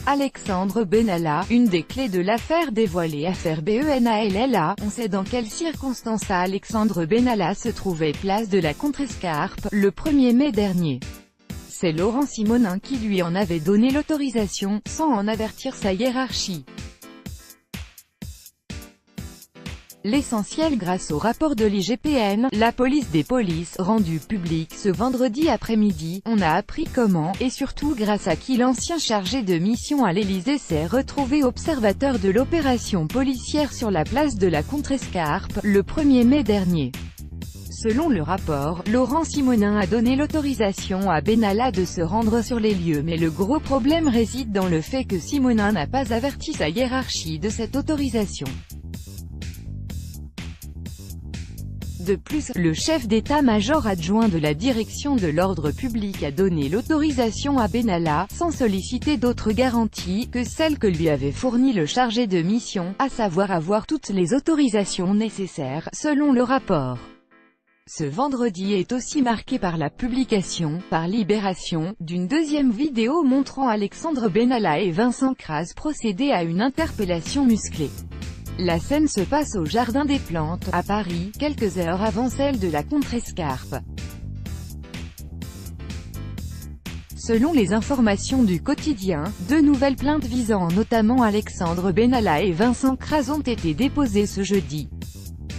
Alexandre Benalla, une des clés de l'affaire dévoilée affaire Benalla. On sait dans quelles circonstances Alexandre Benalla se trouvait place de la Contrescarpe, le 1er mai dernier. C'est Laurent Simonin qui lui en avait donné l'autorisation, sans en avertir sa hiérarchie. L'essentiel grâce au rapport de l'IGPN, la police des polices, rendu public ce vendredi après-midi, on a appris comment, et surtout grâce à qui l'ancien chargé de mission à l'Élysée s'est retrouvé observateur de l'opération policière sur la place de la Contrescarpe, le 1er mai dernier. Selon le rapport, Laurent Simonin a donné l'autorisation à Benalla de se rendre sur les lieux, mais le gros problème réside dans le fait que Simonin n'a pas averti sa hiérarchie de cette autorisation. De plus, le chef d'état-major adjoint de la direction de l'ordre public a donné l'autorisation à Benalla, sans solliciter d'autres garanties que celles que lui avait fournies le chargé de mission, à savoir avoir toutes les autorisations nécessaires, selon le rapport. Ce vendredi est aussi marqué par la publication, par Libération, d'une deuxième vidéo montrant Alexandre Benalla et Vincent Crase procéder à une interpellation musclée. La scène se passe au Jardin des Plantes, à Paris, quelques heures avant celle de la Contrescarpe. Selon les informations du quotidien, 2 nouvelles plaintes visant notamment Alexandre Benalla et Vincent Crase ont été déposées ce jeudi.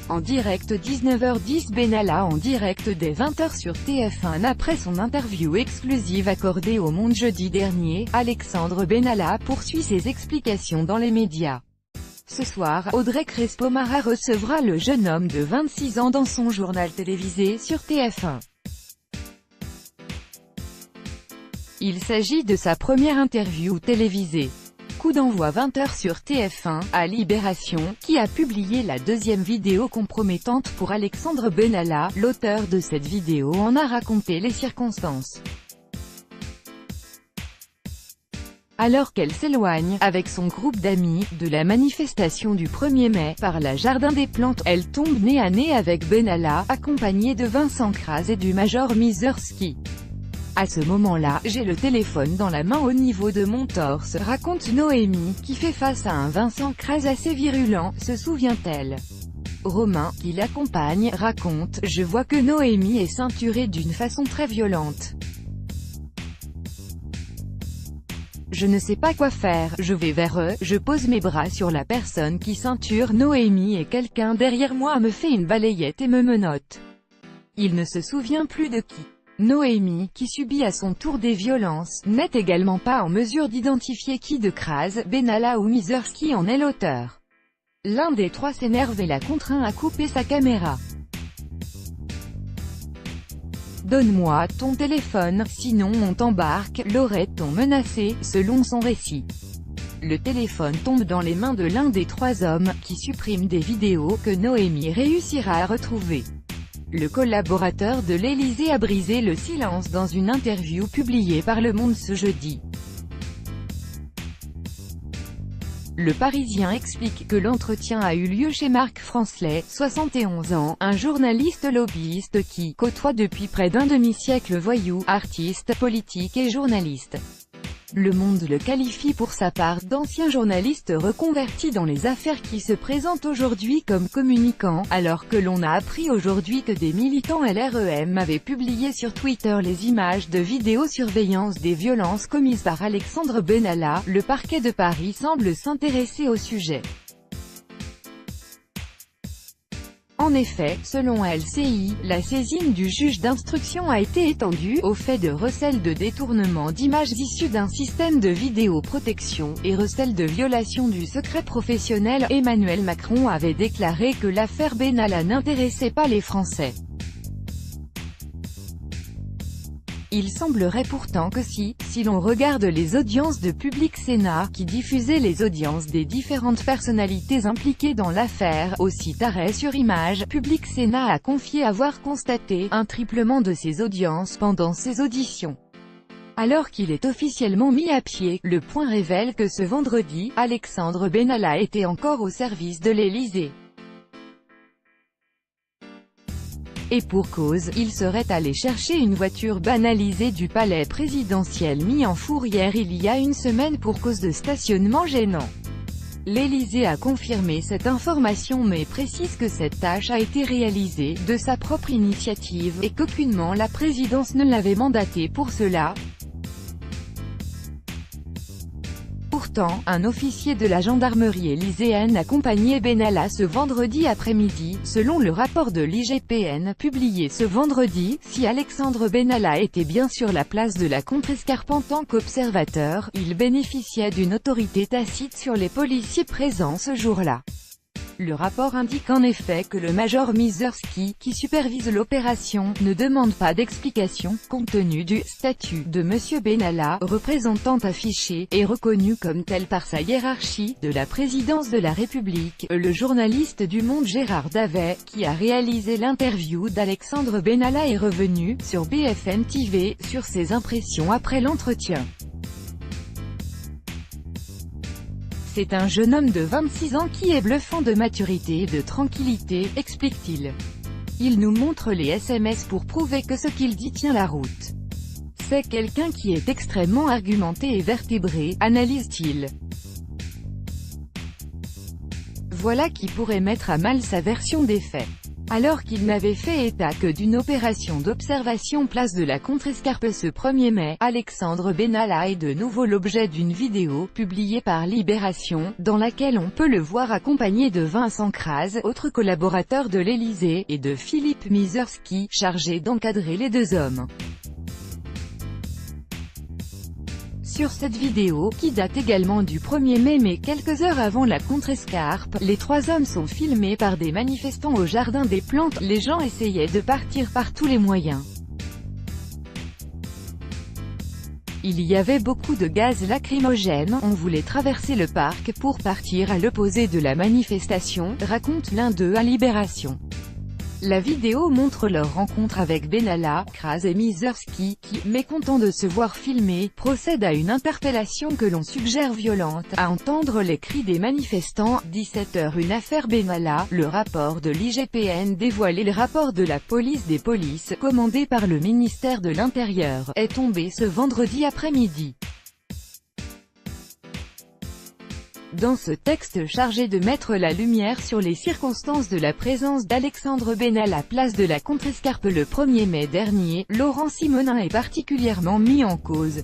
En direct 19h10 Benalla en direct dès 20h sur TF1 après son interview exclusive accordée au Monde jeudi dernier, Alexandre Benalla poursuit ses explications dans les médias. Ce soir, Audrey Crespo-Mara recevra le jeune homme de 26 ans dans son journal télévisé sur TF1. Il s'agit de sa première interview télévisée. Coup d'envoi 20h sur TF1, à Libération, qui a publié la deuxième vidéo compromettante pour Alexandre Benalla. L'auteur de cette vidéo en a raconté les circonstances. Alors qu'elle s'éloigne, avec son groupe d'amis, de la manifestation du 1er mai, par la Jardin des Plantes, elle tombe nez à nez avec Benalla, accompagné de Vincent Crase et du major Mizerski. À ce moment-là, j'ai le téléphone dans la main au niveau de mon torse, raconte Noémie, qui fait face à un Vincent Crase assez virulent, se souvient-elle. Romain, qui l'accompagne, raconte, je vois que Noémie est ceinturée d'une façon très violente. Je ne sais pas quoi faire, je vais vers eux, je pose mes bras sur la personne qui ceinture Noémie et quelqu'un derrière moi me fait une balayette et me menotte. Il ne se souvient plus de qui. Noémie, qui subit à son tour des violences, n'est également pas en mesure d'identifier qui de Crase, Benalla ou Mizerski en est l'auteur. L'un des trois s'énerve et la contraint à couper sa caméra. Donne-moi ton téléphone, sinon on t'embarque, l'aurait-on menacé, selon son récit. Le téléphone tombe dans les mains de l'un des trois hommes, qui supprime des vidéos que Noémie réussira à retrouver. Le collaborateur de l'Élysée a brisé le silence dans une interview publiée par Le Monde ce jeudi. Le Parisien explique que l'entretien a eu lieu chez Marc Francelet, 71 ans, un journaliste lobbyiste qui côtoie depuis près d'un demi-siècle voyous, artistes, politiques et journalistes. Le Monde le qualifie pour sa part d'ancien journaliste reconverti dans les affaires qui se présente aujourd'hui comme communicant, alors que l'on a appris aujourd'hui que des militants LREM avaient publié sur Twitter les images de vidéosurveillance des violences commises par Alexandre Benalla. Le parquet de Paris semble s'intéresser au sujet. En effet, selon LCI, la saisine du juge d'instruction a été étendue aux faits de recel de détournement d'images issues d'un système de vidéoprotection, et recel de violation du secret professionnel. Emmanuel Macron avait déclaré que l'affaire Benalla n'intéressait pas les Français. Il semblerait pourtant que si l'on regarde les audiences de Public Sénat, qui diffusaient les audiences des différentes personnalités impliquées dans l'affaire, au site Arrêt sur Image, Public Sénat a confié avoir constaté un triplement de ses audiences pendant ses auditions. Alors qu'il est officiellement mis à pied, Le Point révèle que ce vendredi, Alexandre Benalla était encore au service de l'Élysée. Et pour cause, il serait allé chercher une voiture banalisée du palais présidentiel mis en fourrière il y a une semaine pour cause de stationnement gênant. L'Élysée a confirmé cette information mais précise que cette tâche a été réalisée de sa propre initiative, et qu'aucunement la présidence ne l'avait mandaté pour cela. Pourtant, un officier de la gendarmerie élyséenne accompagnait Benalla ce vendredi après-midi, selon le rapport de l'IGPN publié ce vendredi. Si Alexandre Benalla était bien sur la place de la Contrescarpe en tant qu'observateur, il bénéficiait d'une autorité tacite sur les policiers présents ce jour-là. Le rapport indique en effet que le major Mizerski, qui supervise l'opération, ne demande pas d'explication, compte tenu du statut de M. Benalla, représentant affiché, et reconnu comme tel par sa hiérarchie, de la présidence de la République. Le journaliste du Monde Gérard Davet, qui a réalisé l'interview d'Alexandre Benalla est revenu, sur BFM TV, sur ses impressions après l'entretien. C'est un jeune homme de 26 ans qui est bluffant de maturité et de tranquillité, explique-t-il. Il nous montre les SMS pour prouver que ce qu'il dit tient la route. C'est quelqu'un qui est extrêmement argumenté et vertébré, analyse-t-il. Voilà qui pourrait mettre à mal sa version des faits. Alors qu'il n'avait fait état que d'une opération d'observation place de la Contrescarpe ce 1er mai, Alexandre Benalla est de nouveau l'objet d'une vidéo, publiée par Libération, dans laquelle on peut le voir accompagné de Vincent Kras, autre collaborateur de l'Élysée, et de Philippe Mizerski, chargé d'encadrer les deux hommes. Sur cette vidéo, qui date également du 1er mai mais quelques heures avant la Contrescarpe, les trois hommes sont filmés par des manifestants au Jardin des Plantes. Les gens essayaient de partir par tous les moyens. Il y avait beaucoup de gaz lacrymogène, on voulait traverser le parc pour partir à l'opposé de la manifestation, raconte l'un d'eux à Libération. La vidéo montre leur rencontre avec Benalla, Kras et Mizerski, qui, mécontents de se voir filmer, procèdent à une interpellation que l'on suggère violente. À entendre les cris des manifestants, 17h une affaire Benalla, le rapport de l'IGPN dévoilé. Le rapport de la police des polices, commandé par le ministère de l'Intérieur, est tombé ce vendredi après-midi. Dans ce texte chargé de mettre la lumière sur les circonstances de la présence d'Alexandre Benalla place de la Contrescarpe le 1er mai dernier, Laurent Simonin est particulièrement mis en cause.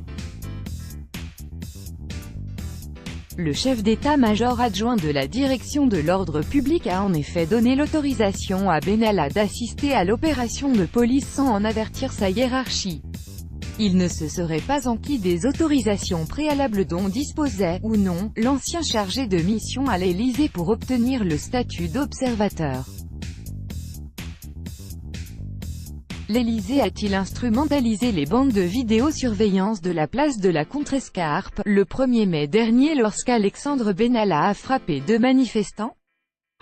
Le chef d'état-major adjoint de la direction de l'ordre public a en effet donné l'autorisation à Benalla d'assister à l'opération de police sans en avertir sa hiérarchie. Il ne se serait pas enquis des autorisations préalables dont disposait, ou non, l'ancien chargé de mission à l'Élysée pour obtenir le statut d'observateur. L'Élysée a-t-il instrumentalisé les bandes de vidéosurveillance de la place de la Contrescarpe, le 1er mai dernier lorsqu'Alexandre Benalla a frappé deux manifestants?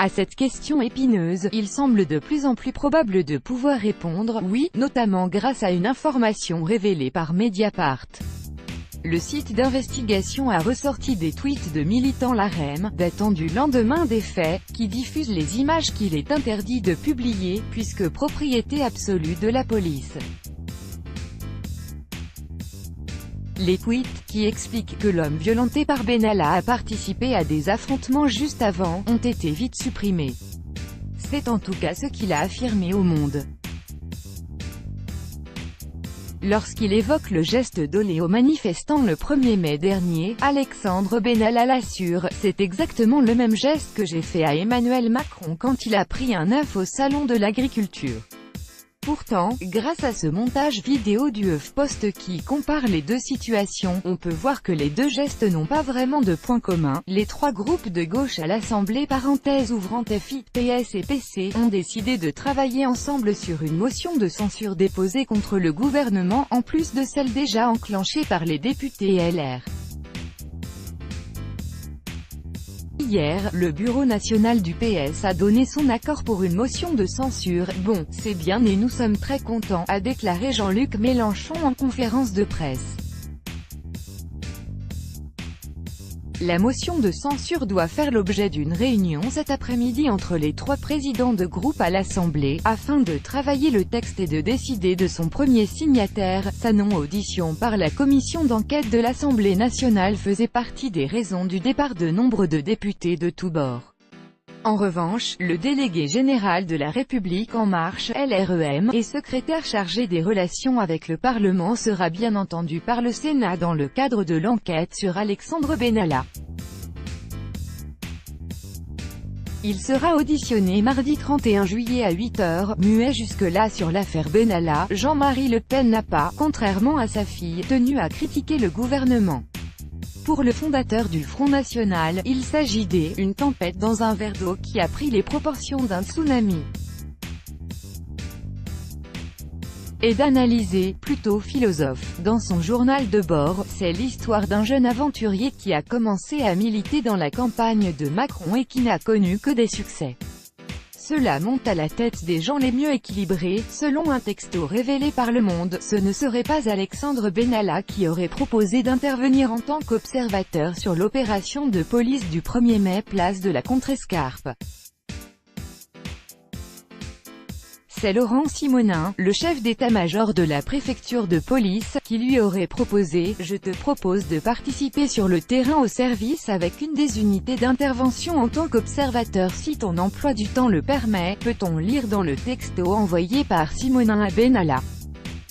À cette question épineuse, il semble de plus en plus probable de pouvoir répondre « oui », notamment grâce à une information révélée par Mediapart. Le site d'investigation a ressorti des tweets de militants LaREM, datant du lendemain des faits, qui diffusent les images qu'il est interdit de publier, puisque propriété absolue de la police. Les tweets, qui expliquent que l'homme violenté par Benalla a participé à des affrontements juste avant, ont été vite supprimés. C'est en tout cas ce qu'il a affirmé au Monde. Lorsqu'il évoque le geste donné aux manifestants le 1er mai dernier, Alexandre Benalla l'assure, « C'est exactement le même geste que j'ai fait à Emmanuel Macron quand il a pris un œuf au salon de l'agriculture. » Pourtant, grâce à ce montage vidéo du HuffPost qui compare les deux situations, on peut voir que les deux gestes n'ont pas vraiment de points communs. Les trois groupes de gauche à l'Assemblée ouvrant FI, PS et PC, ont décidé de travailler ensemble sur une motion de censure déposée contre le gouvernement, en plus de celle déjà enclenchée par les députés LR. Hier, le Bureau national du PS a donné son accord pour une motion de censure. « Bon, c'est bien et nous sommes très contents », a déclaré Jean-Luc Mélenchon en conférence de presse. La motion de censure doit faire l'objet d'une réunion cet après-midi entre les 3 présidents de groupe à l'Assemblée, afin de travailler le texte et de décider de son premier signataire. Sa non-audition par la commission d'enquête de l'Assemblée nationale faisait partie des raisons du départ de nombre de députés de tous bords. En revanche, le délégué général de La République En Marche, LREM, et secrétaire chargé des relations avec le Parlement sera bien entendu par le Sénat dans le cadre de l'enquête sur Alexandre Benalla. Il sera auditionné mardi 31 juillet à 8 h, muet jusque-là sur l'affaire Benalla. Jean-Marie Le Pen n'a pas, contrairement à sa fille, tenu à critiquer le gouvernement. Pour le fondateur du Front National, il s'agit d'une tempête dans un verre d'eau qui a pris les proportions d'un tsunami. Et d'analyser, plutôt philosophe. Dans son journal de bord, c'est l'histoire d'un jeune aventurier qui a commencé à militer dans la campagne de Macron et qui n'a connu que des succès. Cela monte à la tête des gens les mieux équilibrés. Selon un texto révélé par Le Monde, ce ne serait pas Alexandre Benalla qui aurait proposé d'intervenir en tant qu'observateur sur l'opération de police du 1er mai place de la Contrescarpe. C'est Laurent Simonin, le chef d'état-major de la préfecture de police, qui lui aurait proposé « Je te propose de participer sur le terrain au service avec une des unités d'intervention en tant qu'observateur si ton emploi du temps le permet », peut-on lire dans le texto envoyé par Simonin à Benalla.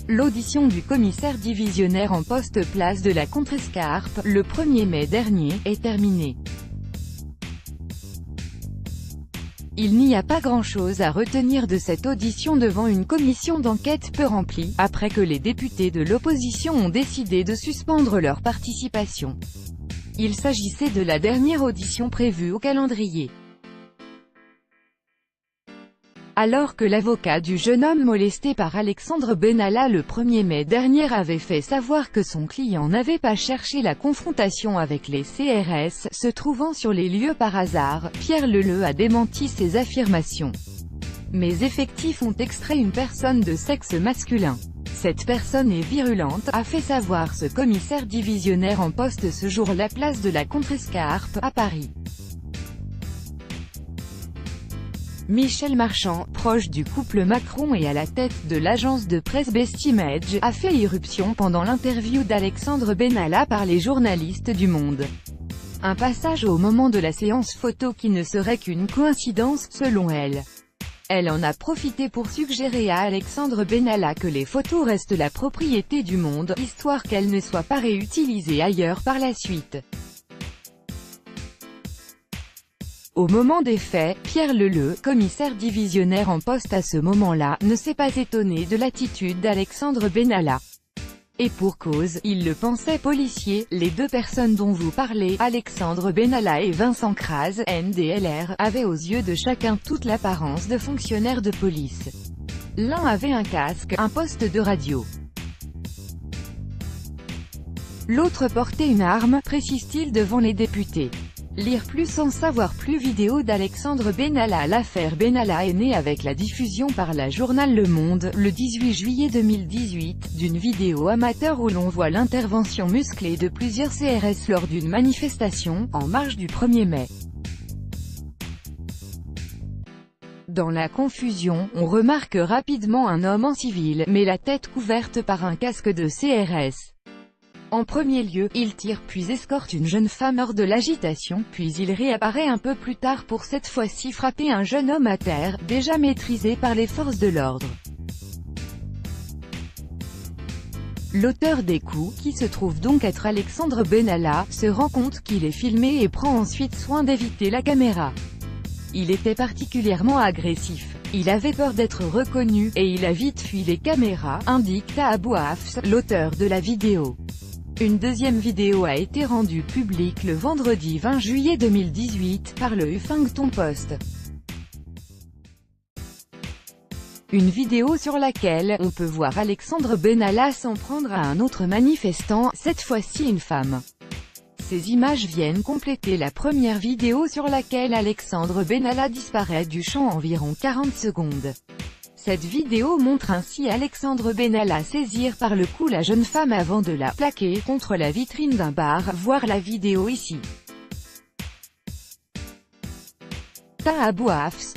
L'audition du commissaire divisionnaire en poste place de la Contrescarpe, le 1er mai dernier, est terminée. Il n'y a pas grand-chose à retenir de cette audition devant une commission d'enquête peu remplie, après que les députés de l'opposition ont décidé de suspendre leur participation. Il s'agissait de la dernière audition prévue au calendrier. Alors que l'avocat du jeune homme molesté par Alexandre Benalla le 1er mai dernier avait fait savoir que son client n'avait pas cherché la confrontation avec les CRS, se trouvant sur les lieux par hasard, Pierre Leleu a démenti ces affirmations. Mes effectifs ont extrait une personne de sexe masculin. Cette personne est virulente, a fait savoir ce commissaire divisionnaire en poste ce jour-là place de la Contrescarpe, à Paris. Michel Marchand, proche du couple Macron et à la tête de l'agence de presse Best Image, a fait irruption pendant l'interview d'Alexandre Benalla par les journalistes du Monde. Un passage au moment de la séance photo qui ne serait qu'une coïncidence, selon elle. Elle en a profité pour suggérer à Alexandre Benalla que les photos restent la propriété du Monde, histoire qu'elles ne soient pas réutilisées ailleurs par la suite. Au moment des faits, Pierre Leleu, commissaire divisionnaire en poste à ce moment-là, ne s'est pas étonné de l'attitude d'Alexandre Benalla. Et pour cause, il le pensait policier. Les deux personnes dont vous parlez, Alexandre Benalla et Vincent Kras, NDLR, avaient aux yeux de chacun toute l'apparence de fonctionnaires de police. L'un avait un casque, un poste de radio. L'autre portait une arme, précise-t-il devant les députés. Lire plus en savoir plus. Vidéo d'Alexandre Benalla. L'affaire Benalla est née avec la diffusion par la journal Le Monde, le 18 juillet 2018, d'une vidéo amateur où l'on voit l'intervention musclée de plusieurs CRS lors d'une manifestation, en marge du 1er mai. Dans la confusion, on remarque rapidement un homme en civil, mais la tête couverte par un casque de CRS. En premier lieu, il tire puis escorte une jeune femme hors de l'agitation, puis il réapparaît un peu plus tard pour cette fois-ci frapper un jeune homme à terre, déjà maîtrisé par les forces de l'ordre. L'auteur des coups, qui se trouve donc être Alexandre Benalla, se rend compte qu'il est filmé et prend ensuite soin d'éviter la caméra. Il était particulièrement agressif. Il avait peur d'être reconnu, et il a vite fui les caméras, indique Tahabou Hafs, l'auteur de la vidéo. Une deuxième vidéo a été rendue publique le vendredi 20 juillet 2018, par le Huffington Post. Une vidéo sur laquelle on peut voir Alexandre Benalla s'en prendre à un autre manifestant, cette fois-ci une femme. Ces images viennent compléter la première vidéo sur laquelle Alexandre Benalla disparaît du champ environ 40 secondes. Cette vidéo montre ainsi Alexandre Benalla saisir par le cou la jeune femme avant de la plaquer contre la vitrine d'un bar, voir la vidéo ici. @tabouafs,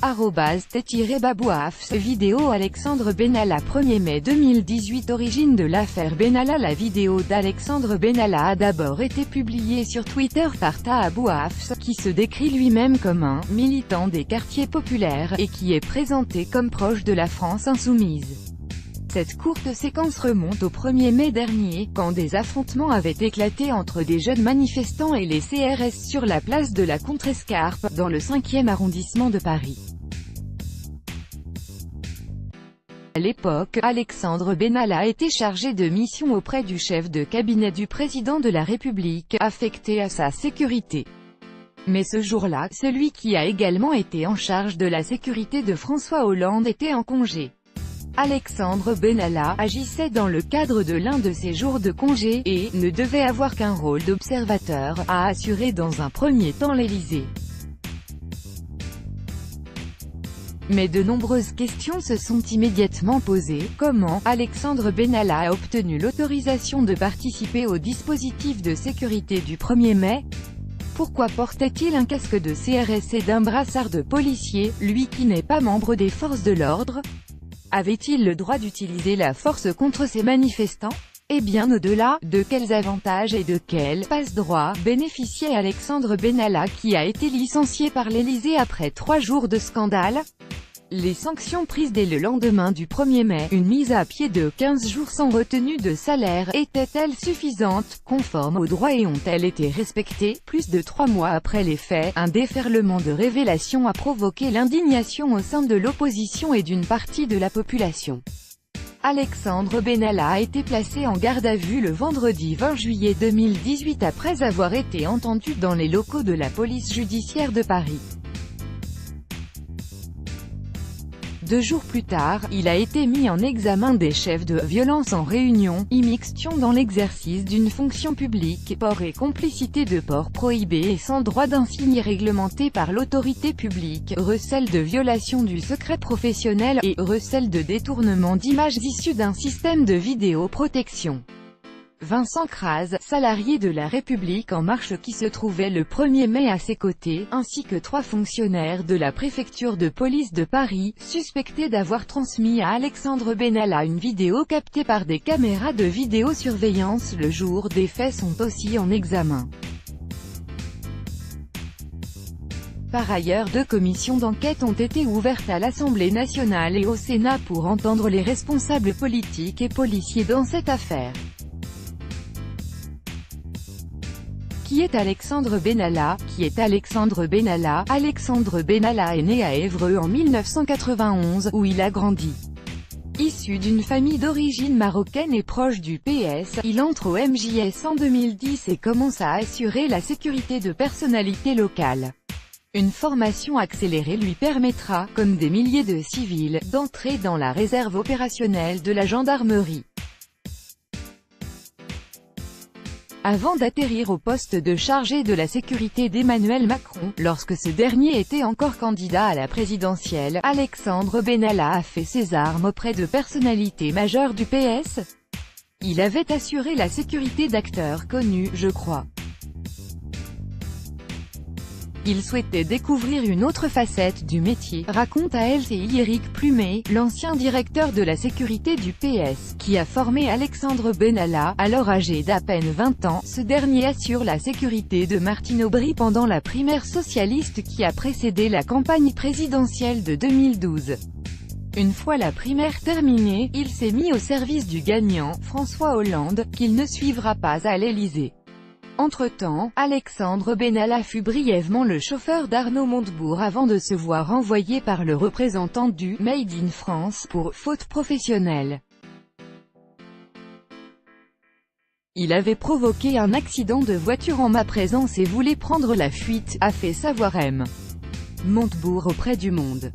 @t-babouafs. Vidéo Alexandre Benalla 1er mai 2018. Origine de l'affaire Benalla. La vidéo d'Alexandre Benalla a d'abord été publiée sur Twitter par Tabouafs, qui se décrit lui-même comme un « militant des quartiers populaires » et qui est présenté comme proche de la France insoumise. Cette courte séquence remonte au 1er mai dernier, quand des affrontements avaient éclaté entre des jeunes manifestants et les CRS sur la place de la Contrescarpe, dans le 5e arrondissement de Paris. À l'époque, Alexandre Benalla était chargé de mission auprès du chef de cabinet du président de la République, affecté à sa sécurité. Mais ce jour-là, celui qui a également été en charge de la sécurité de François Hollande était en congé. Alexandre Benalla agissait dans le cadre de l'un de ses jours de congé, et ne devait avoir qu'un rôle d'observateur, à assurer dans un premier temps l'Élysée. Mais de nombreuses questions se sont immédiatement posées. Comment Alexandre Benalla a obtenu l'autorisation de participer au dispositif de sécurité du 1er mai? Pourquoi portait-il un casque de CRS et d'un brassard de policier, lui qui n'est pas membre des forces de l'ordre? Avait-il le droit d'utiliser la force contre ces manifestants? Et bien au-delà, de quels avantages et de quel passe-droit bénéficiait Alexandre Benalla qui a été licencié par l'Élysée après 3 jours de scandale? Les sanctions prises dès le lendemain du 1er mai, une mise à pied de 15 jours sans retenue de salaire, étaient-elles suffisantes, conformes au droit et ont-elles été respectées? Plus de 3 mois après les faits, un déferlement de révélations a provoqué l'indignation au sein de l'opposition et d'une partie de la population. Alexandre Benalla a été placé en garde à vue le vendredi 20 juillet 2018 après avoir été entendu dans les locaux de la police judiciaire de Paris. 2 jours plus tard, il a été mis en examen des chefs de violence en réunion, immixtion dans l'exercice d'une fonction publique, port et complicité de port prohibé et sans droit d'insigne réglementé par l'autorité publique, recel de violation du secret professionnel, et recel de détournement d'images issues d'un système de vidéoprotection. Vincent Kras, salarié de La République En Marche qui se trouvait le 1er mai à ses côtés, ainsi que 3 fonctionnaires de la préfecture de police de Paris, suspectés d'avoir transmis à Alexandre Benalla une vidéo captée par des caméras de vidéosurveillance le jour des faits sont aussi en examen. Par ailleurs, 2 commissions d'enquête ont été ouvertes à l'Assemblée nationale et au Sénat pour entendre les responsables politiques et policiers dans cette affaire. Qui est Alexandre Benalla? Qui est Alexandre Benalla? Alexandre Benalla est né à Évreux en 1991, où il a grandi. Issu d'une famille d'origine marocaine et proche du PS, il entre au MJS en 2010 et commence à assurer la sécurité de personnalités locales. Une formation accélérée lui permettra, comme des milliers de civils, d'entrer dans la réserve opérationnelle de la gendarmerie. Avant d'atterrir au poste de chargé de la sécurité d'Emmanuel Macron, lorsque ce dernier était encore candidat à la présidentielle, Alexandre Benalla a fait ses armes auprès de personnalités majeures du PS. Il avait assuré la sécurité d'acteurs connus, je crois. Il souhaitait découvrir une autre facette du métier, raconte à LCI Éric Plumet, l'ancien directeur de la sécurité du PS, qui a formé Alexandre Benalla, alors âgé d'à peine 20 ans. Ce dernier assure la sécurité de Martine Aubry pendant la primaire socialiste qui a précédé la campagne présidentielle de 2012. Une fois la primaire terminée, il s'est mis au service du gagnant, François Hollande, qu'il ne suivra pas à l'Élysée. Entre-temps, Alexandre Benalla fut brièvement le chauffeur d'Arnaud Montebourg avant de se voir renvoyé par le représentant du « Made in France » pour faute professionnelle. Il avait provoqué un accident de voiture en ma présence et voulait prendre la fuite, a fait savoir M. Montebourg auprès du Monde.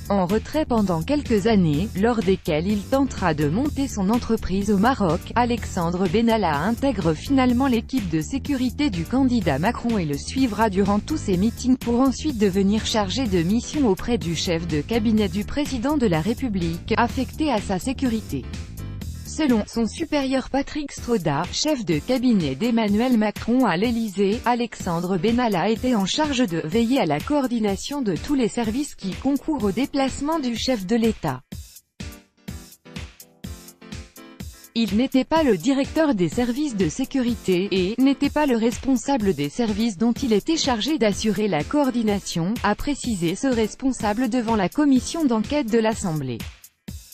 En retrait pendant quelques années, lors desquelles il tentera de monter son entreprise au Maroc, Alexandre Benalla intègre finalement l'équipe de sécurité du candidat Macron et le suivra durant tous ses meetings pour ensuite devenir chargé de mission auprès du chef de cabinet du président de la République, affecté à sa sécurité. Selon son supérieur Patrick Stroda, chef de cabinet d'Emmanuel Macron à l'Élysée, Alexandre Benalla était en charge de veiller à la coordination de tous les services qui concourent au déplacement du chef de l'État. Il n'était pas le directeur des services de sécurité, et n'était pas le responsable des services dont il était chargé d'assurer la coordination, a précisé ce responsable devant la commission d'enquête de l'Assemblée.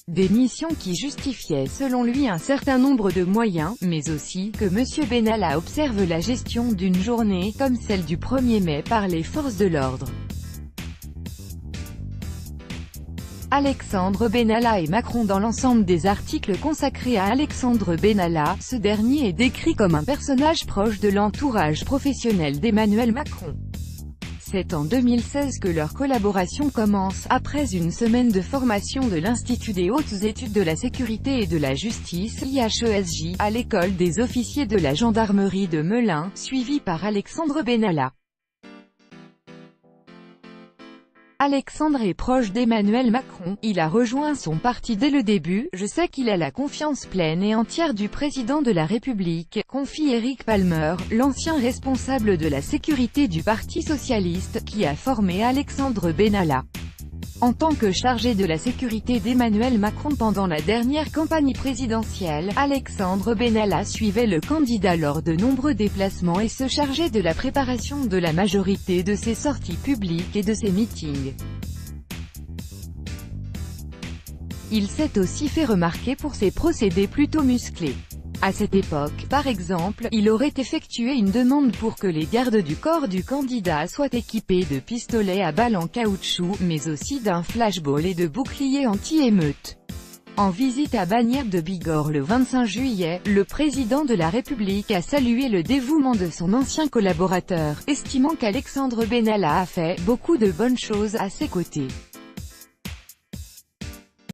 Des missions qui justifiaient selon lui un certain nombre de moyens, mais aussi que M. Benalla observe la gestion d'une journée, comme celle du 1er mai par les forces de l'ordre. Alexandre Benalla et Macron. Dans l'ensemble des articles consacrés à Alexandre Benalla, ce dernier est décrit comme un personnage proche de l'entourage professionnel d'Emmanuel Macron. C'est en 2016 que leur collaboration commence, après une semaine de formation de l'Institut des hautes études de la sécurité et de la justice (IHESJ), à l'école des officiers de la gendarmerie de Melun, suivi par Alexandre Benalla. Alexandre est proche d'Emmanuel Macron, il a rejoint son parti dès le début, je sais qu'il a la confiance pleine et entière du président de la République, confie Eric Palmer, l'ancien responsable de la sécurité du Parti socialiste, qui a formé Alexandre Benalla. En tant que chargé de la sécurité d'Emmanuel Macron pendant la dernière campagne présidentielle, Alexandre Benalla suivait le candidat lors de nombreux déplacements et se chargeait de la préparation de la majorité de ses sorties publiques et de ses meetings. Il s'est aussi fait remarquer pour ses procédés plutôt musclés. À cette époque, par exemple, il aurait effectué une demande pour que les gardes du corps du candidat soient équipés de pistolets à balles en caoutchouc, mais aussi d'un flashball et de boucliers anti-émeute. En visite à Bagnères de Bigorre le 25 juillet, le président de la République a salué le dévouement de son ancien collaborateur, estimant qu'Alexandre Benalla a fait « beaucoup de bonnes choses à ses côtés ».